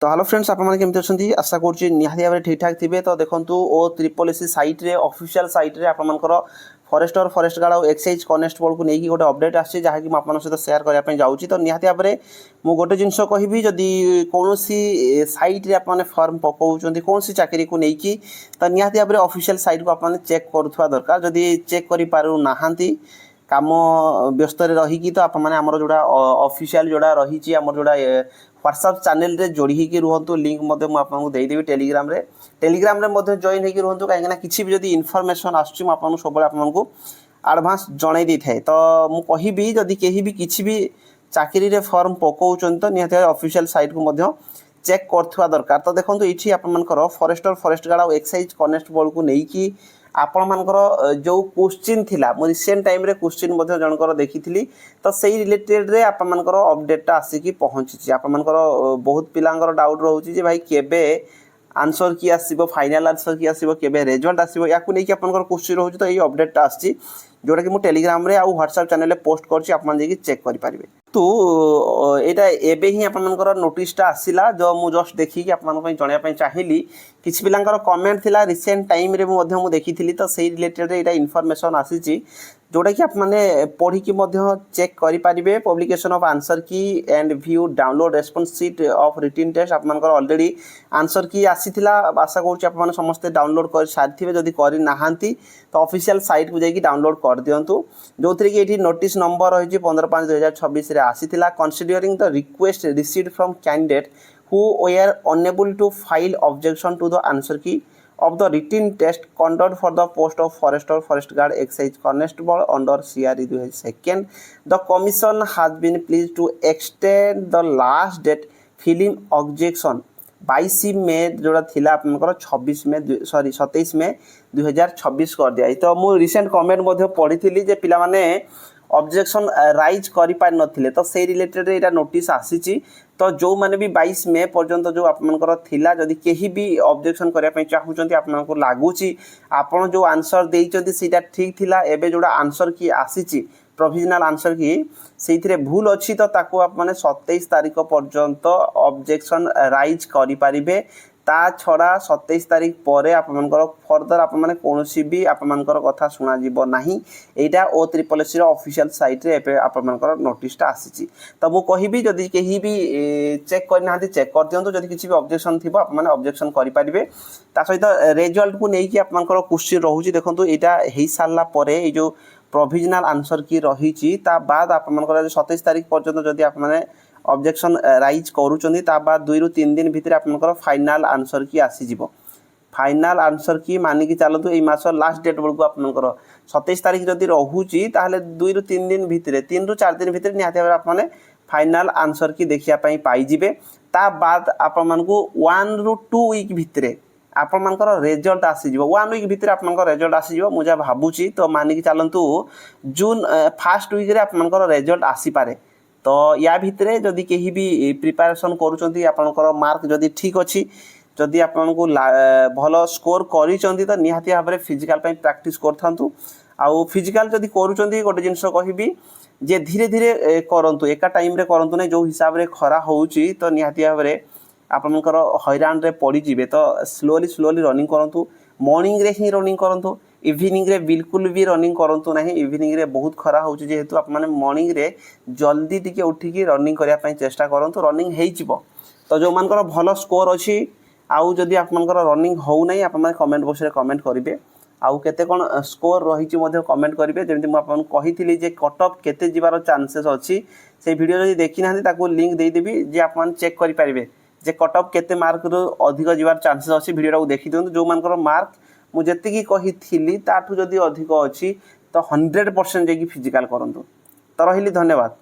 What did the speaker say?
तो hello friends आपमनी अच्छा आशा करुँच निहाती भाव ठीक ठाक थे। तो देखूँ ओ ट्रिपल एस सैट्रे ऑफिशियल सैट्रे आपर फरेस्टर फरेस्ट गार्ड और एक्साइज कनेस्टेबल को लेकिन गोटे अपडेट आसी जहाँकि मुझे सहित सेयार करने जाऊँगी। तो निहाती भाव में मुझे गोटे जिनस कहि जदि कौन सैट्रे आपने फर्म पकाउं कौन सी चाकरी को लेकिन तो निहाती भाव में ऑफिशियल सैट को आपने चेक करुवा दरकार। जदि चेक करूना काम व्यस्त रहीकि तो आपने आमर जोड़ा ऑफिशियल जोड़ा रही आमर जोड़ा व्हाट्सएप चैनल रे जोड़ी ही रुहतु लिंक आपको देदेवी टेलीग्राम रे जॉइन होकर रुहतु कहीं किसी भी जदि इनफॉरमेशन आसूँ आपको सब आपको एडवांस जन दी थाए। तो मुझे कहि जदि कहीं भी किसी भी चाकरी रे फॉर्म पकाउं तो निहाती ऑफिशियल साइट को चेक करथुआ दरकार। तो देखो ये आपर फरेस्टर फरेस्ट गार्ड और एक्साइज कनेस्टेबल को लेकिन आपण मानकर जो क्वेश्चन थिला मो रिसेंट टाइम रे क्वेश्चन जनकर देखी तो सही रिलेटेड रे आपण मानकर अपडेटा आसिकी पहुँची। आपण मानकर बहुत पिलांकर डाउट रोचे जे भाई केबे आंसर की आसीबो फाइनल आंसर की आसीबो केबे रिजल्ट आसीबो याकू नहीं कि आपनकर क्वेश्चन रोचे। तो ये अपडेटा आसी जोटा कि मु टेलीग्राम रे आउ व्हाट्सएप चैनल रे पोस्ट करछि आपन जे कि चेक करि पारिबे। तो एटा एबे ही आपनकर नोटिसटा आसिला जो मु जस्ट देखि कि आपन पई जणिया पई चाहिली किछि पिलांकर कमेंट थिला रिसेंट टाइम रे मु देखिथिली। तो सेही रिलेटेड एटा इनफॉरमेशन आसीछि जोटा कि आपने पढ़ी कि चेक करें publication of answer key and view download response sheet of written test आपनकर ऑलरेडी आंसर की आसीथिला। आशा करुँच आप समस्ते डाउनलोड कर सारी जदि करना तो ऑफिशियल साइट को जाकि डाउनलोड कर दिंतु जो थी कि नोटिस नंबर रही 15/5/2026 आसीथिला considering the request received from candidate who were unable to file objection to the answer key of the written test conducted for the post of forester forest guard exercise constable under CRE 2002 the commission has been pleased to extend the last date filing objection 22 मई जोड़ा थिला आपनकर 26 मई sorry 27 मई 2026 कर दिया। तो मु recent comment पढ़ी थी जे पिला माने ऑब्जेक्शन राइज करि पार नथिले तो से रिलेटेड एटा नोटिस आसीची। तो जो माने भी 22 मई पर्यंत जो आपनकर थिला जदि केही भी ऑब्जेक्शन करिया पई चाहूचंती आपनको लागुची आपण जो आंसर देइचंती सीटा ठीक थिला एबे जोड़ा आंसर की आसीची प्रोविजनल आंसर की से भूल अच्छी तो ताकू आप माने 27 तारीख पर्यंत ऑब्जेक्शन राइज करि पारिबे। ता छड़ा 27 तारीख पर आपनकर फर्दर आप माने कोनोसी भी आपनकर कथा सुना जीवो नाही। एटा ओ ट्रिपल एस रो ऑफिशियल साइट रे एपे आपनकर नोटिसटा आसीची। तो मु कहिबी जदि केही भी चेक करनाहांती चेक कर दियंतु जदि किछि भी ऑब्जेक्शन थिबो आप माने ऑब्जेक्शन करि पारिबे। ता सहित रिजल्ट को नेकी आपनकर क्वेश्चन रहूची देखंतु एटा हेई सारला परे ए जो प्रोविजनल आंसर की रही बाद आपनकर 27 तारीख पर्यंत जदि आप माने ऑब्जेक्शन राइज करूचंदी ता बाद 2 ରୁ 3 दिन भितर आपनकर फाइनल आंसर की आसी जिवो। फाइनल आंसर की मानिकी चलतु ए मास लास्ट डेट बेलू आपनकर 27 तारीख जदि रहूची ताहले 2 ରୁ 3 दिन भितर 3 ରୁ 4 दिन भितर निहाती भाव आपने फाइनल आंसर की देखिया पई पाई जिवे। ता बाद आपन मानकू 1 ରୁ 2 वीक भितर आपण मानकर रिजल्ट आसी जिवो 1 वीक भितर आपनकर रिजल्ट आसी जिवो मुझे भाबुची। तो मानिकी चलतु जून फर्स्ट वीक रे आपनकर रिजल्ट आसी पारे। तो या भितरे जदि केही भी प्रिपरेशन करूचंती आपनकर मार्क जदि ठीक अछि जदि आपनको भल स्कोर करिचंती तो निहाती भाव में फिजिकल पई प्रैक्टिस करथांतु। आउ फिजिकल जदि करूचंती गोटे जिंस कहिबी जे धीरे धीरे करंतु एका टाइम रे करंतु नै जो हिसाब रे खरा होउची तो निहाती भाव में आपनकर हैरान रे पड़ी जिवे। तो स्लोली रनिंग करंतु मॉर्निंग रे ही रनिंग करंतु इवनिंग रे बिल्कुल भी रनिंग करंतु नहीं। इवनिंग रे बहुत खरा होउची जेहेतु आप माने मॉर्निंग रे जल्दी टिके उठिकी रनिंग करिया पई चेष्टा करंतु रनिंग हेइ जिवो। तो जो मानकर भलो स्कोर अछि आउ जदि आपनकर रनिंग होउ नै आप माने कमेंट बॉक्स रे कमेंट करिवे आउ केते कोन स्कोर रहिची मध्ये कमेंट करिवे। जेमति मु आपन कहिथिली जे कट ऑफ केते जिवार चांसेस अछि से वीडियो जदि देखि नाहंती ताको लिंक देई देबी जे आपन चेक करि पारिबे जे कट ऑफ केते मार्क रो अधिक जिवार चांसेस अछि। वीडियो रा देखि दियंतु जो मानकर मार्क मु जेतिकी कहिथिली ताठू जदि अधिक अछि तो 100% जेकी फिजिकल करंतु। तो रहिली धन्यवाद।